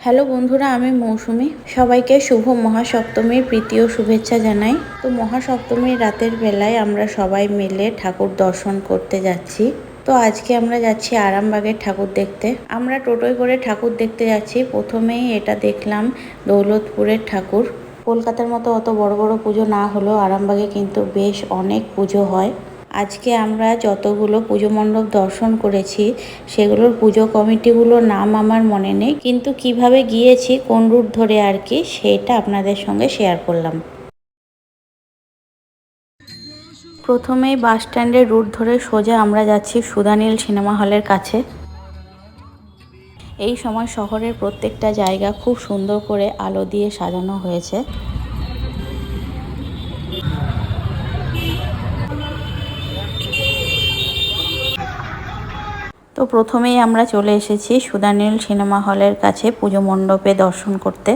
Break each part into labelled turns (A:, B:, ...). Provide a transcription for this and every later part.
A: Hello বন্ধুরা, আমি মৌসুমি। সবাইকে শুভ মহাসপ্তমীর প্রীতি ও শুভেচ্ছা জানাই। তো মহাসপ্তমীর রাতের বেলায় আমরা সবাই মিলে ঠাকুর দর্শন করতে যাচ্ছি। তো আজকে আমরা যাচ্ছি আরামবাগের ঠাকুর দেখতে। আমরা টোটোয় করে ঠাকুর দেখতে যাচ্ছি। প্রথমেই এটা দেখলাম দৌলতপুরের ঠাকুর। কলকাতার মতো অত বড় বড় পুজো না হলেও আরামবাগে কিন্তু বেশ অনেক পুজো হয়। আজকে আমরা যতগুলো পুজো মণ্ডপ দর্শন করেছি সেগুলোর পুজো কমিটিগুলোর নাম আমার মনে নেই, কিন্তু কিভাবে গিয়েছি কোন রুট ধরে আর কি সেটা আপনাদের সঙ্গে শেয়ার করলাম। প্রথমেই বাস স্ট্যান্ডের রুট ধরে সোজা আমরা যাচ্ছি সুধানীল সিনেমা হলের কাছে। এই সময় শহরের প্রত্যেকটা জায়গা খুব সুন্দর করে আলো দিয়ে সাজানো হয়েছে। তো প্রথমেই আমরা চলে এসেছি সুধানীল সিনেমা হলের কাছে পুজো মণ্ডপে দর্শন করতে।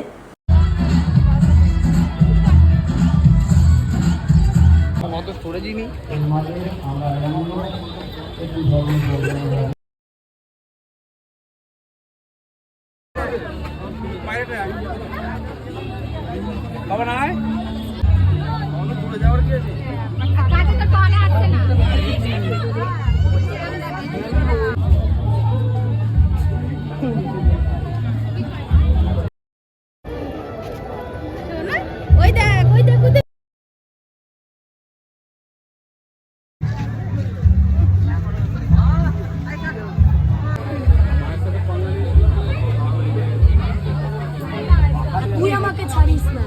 B: তুই আমাকে ছাড়িস না।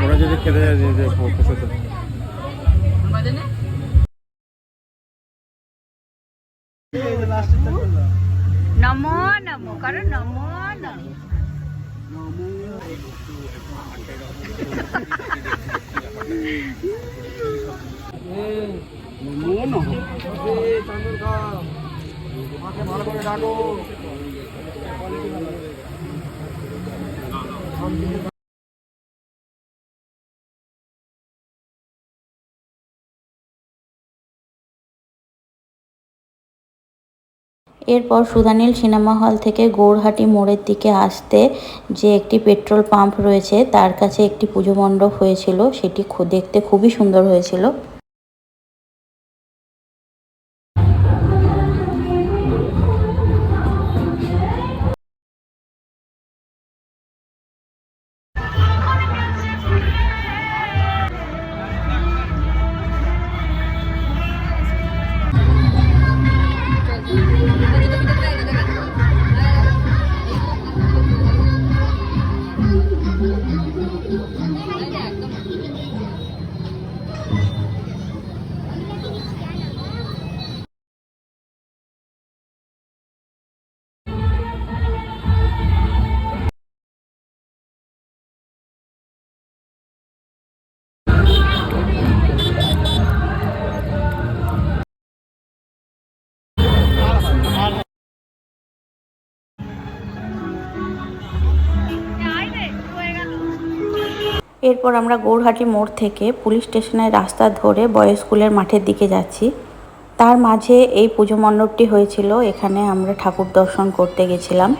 C: ওরা যদি খেতে যায়
B: নমো নমো কারণ নমো নমো
C: ভালো করে ডাকো।
A: এরপর সুধানীল সিনেমা হল থেকে গৌরহাটি মোড়ের দিকে আসতে যে একটি পেট্রোল পাম্প রয়েছে তার কাছে একটি পুজো মণ্ডপ হয়েছিল, সেটি দেখতে খুবই সুন্দর হয়েছিল। এরপর আমরা গৌরহাটি মোড় থেকে পুলিশ স্টেশনের রাস্তা ধরে বয়েজ স্কুলের মাঠের দিকে যাচ্ছি। তার মাঝে এই পুজো মণ্ডপটি হয়েছিল, এখানে আমরা ঠাকুর দর্শন করতে গেছিলাম।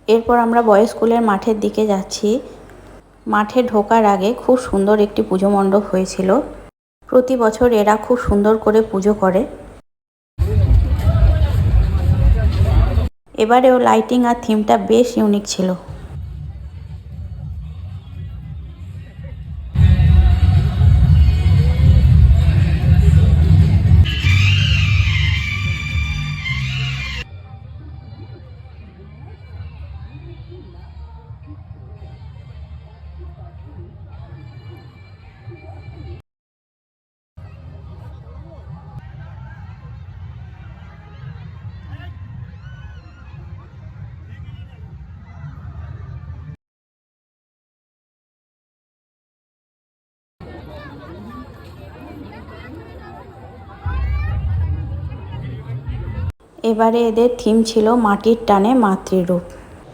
A: এরপর আমরা বয়েজ স্কুলের মাঠের দিকে যাচ্ছি। মাঠে ঢোকার আগে খুব সুন্দর একটি পুজো মণ্ডপ হয়েছিল। প্রতি বছর এরা খুব সুন্দর করে পুজো করে। এবারেও লাইটিং আর থিমটা বেশ ইউনিক ছিল। এবারে এদের থিম ছিল মাটির টানে মাতৃরূপ।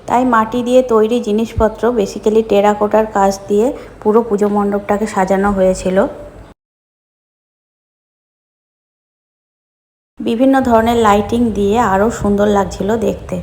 A: তাই মাটি দিয়ে তৈরি জিনিসপত্র, বেসিক্যালি টেরাকোটার কাজ দিয়ে পুরো পুজো মণ্ডপটাকে সাজানো হয়েছিল। বিভিন্ন ধরনের লাইটিং দিয়ে আরও সুন্দর লাগছিল দেখতে।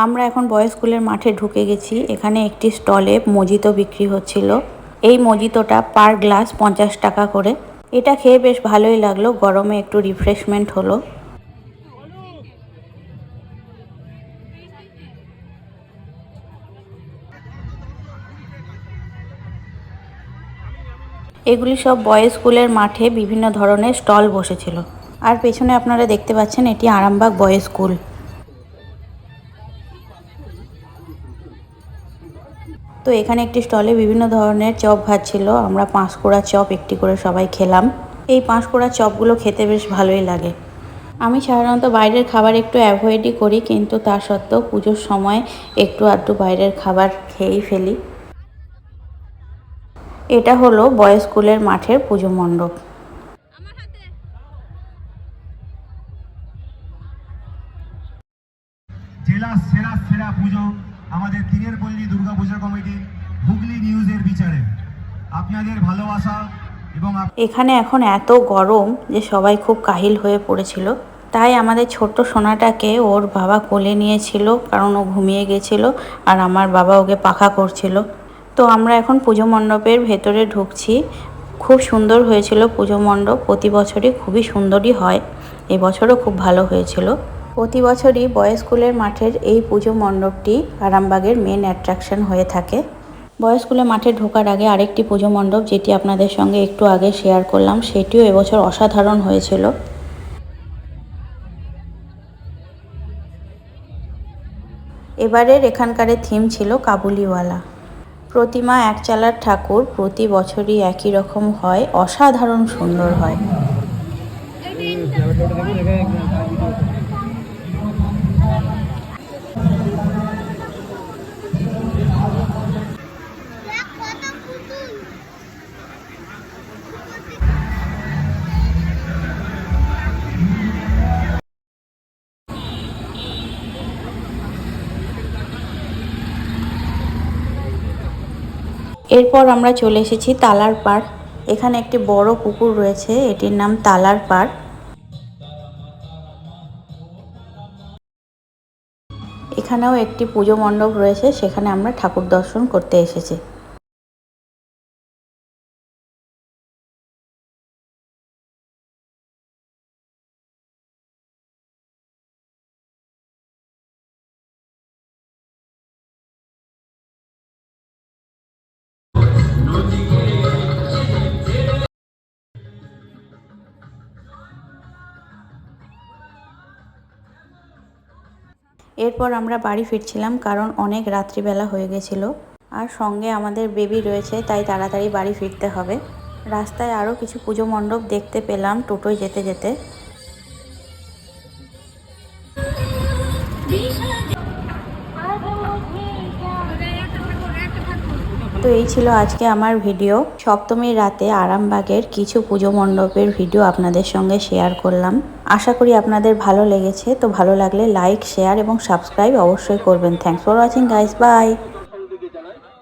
A: আমরা এখন বয়েজ স্কুলের মাঠে ঢুকে গেছি। এখানে একটি স্টলে মজিতো বিক্রি হচ্ছিল। এই মজিতোটা পার গ্লাস 50 টাকা করে। এটা খেয়ে বেশ ভালোই লাগলো, গরমে একটু রিফ্রেশমেন্ট হলো। এগুলি সব বয়েজ স্কুলের মাঠে বিভিন্ন ধরনের স্টল বসেছিল। আর পেছনে আপনারা দেখতে পাচ্ছেন এটি আরামবাগ বয়েজ স্কুল। তো এখানে একটি স্টলে বিভিন্ন ধরনের চপ ভাজছিল। আমরা 5 কোড়া চপ একটি করে সবাই খেলাম। এই 5 কোড়া চপগুলো খেতে বেশ ভালোই লাগে। আমি সাধারণত বাইরের খাবার একটু অ্যাভয়েডই করি, কিন্তু তা সত্ত্বেও পুজোর সময় একটু আধটু বাইরের খাবার খেয়েই ফেলি। এটা হলো বয়েজ স্কুলের মাঠের পুজো মণ্ডপ।
D: জেলা সেরা সেরা পুজো আমাদের তিনের পল্লী দুর্গা পূজা কমিটি হুগলি নিউজের বিচারে আপনাদের ভালোবাসা এবং
A: এখানে এখন এত গরম যে সবাই খুব কাহিল হয়ে পড়েছিল। তাই আমাদের ছোট্ট সোনাটাকে ওর বাবা কোলে নিয়েছিল, কারণ ও ঘুমিয়ে গেছিল আর আমার বাবা ওকে পাখা করছিল। তো আমরা এখন পুজো মণ্ডপের ভেতরে ঢুকছি। খুব সুন্দর হয়েছিল পুজো মণ্ডপ। প্রতি বছরই খুবই সুন্দরই হয়, এবছরও খুব ভালো হয়েছিল। প্রতি বছরই বয়েজ স্কুলের মাঠের এই পুজো মণ্ডপটি আরামবাগের মেন অ্যাট্রাকশন হয়ে থাকে। বয়েজ স্কুলের মাঠে ঢোকার আগে আরেকটি পুজো মণ্ডপ, যেটি আপনাদের সঙ্গে একটু আগে শেয়ার করলাম, সেটিও এবছর অসাধারণ হয়েছিল। এবারের এখানকারের থিম ছিল কাবুলিওয়ালা। প্রতিমা এক চালার ঠাকুর, প্রতি বছরই একই রকম হয়, অসাধারণ সুন্দর হয়। এরপর আমরা চলে এসেছি তালার পাড়। এখানে একটি বড় পুকুর রয়েছে, এটির নাম তালার পাড়। এখানেও একটি পুজো মণ্ডপ রয়েছে, সেখানে আমরা ঠাকুর দর্শন করতে এসেছি। এরপর আমরা বাড়ি ফিরছিলাম, কারণ অনেক রাত্রিবেলা হয়ে গেছিল আর সঙ্গে আমাদের বেবি রয়েছে, তাই তাড়াতাড়ি বাড়ি ফিরতে হবে। রাস্তায় আরও কিছু পুজো মণ্ডপ দেখতে পেলাম টোটোয় যেতে যেতে। তো এই ছিল আজকে আমার ভিডিও। সপ্তমীর রাতে আরামবাগের কিছু পুজো মণ্ডপের ভিডিও আপনাদের সঙ্গে শেয়ার করলাম। আশা করি আপনাদের ভালো লেগেছে। তো ভালো লাগলে লাইক, শেয়ার এবং সাবস্ক্রাইব অবশ্যই করবেন। Thanks for watching guys, by.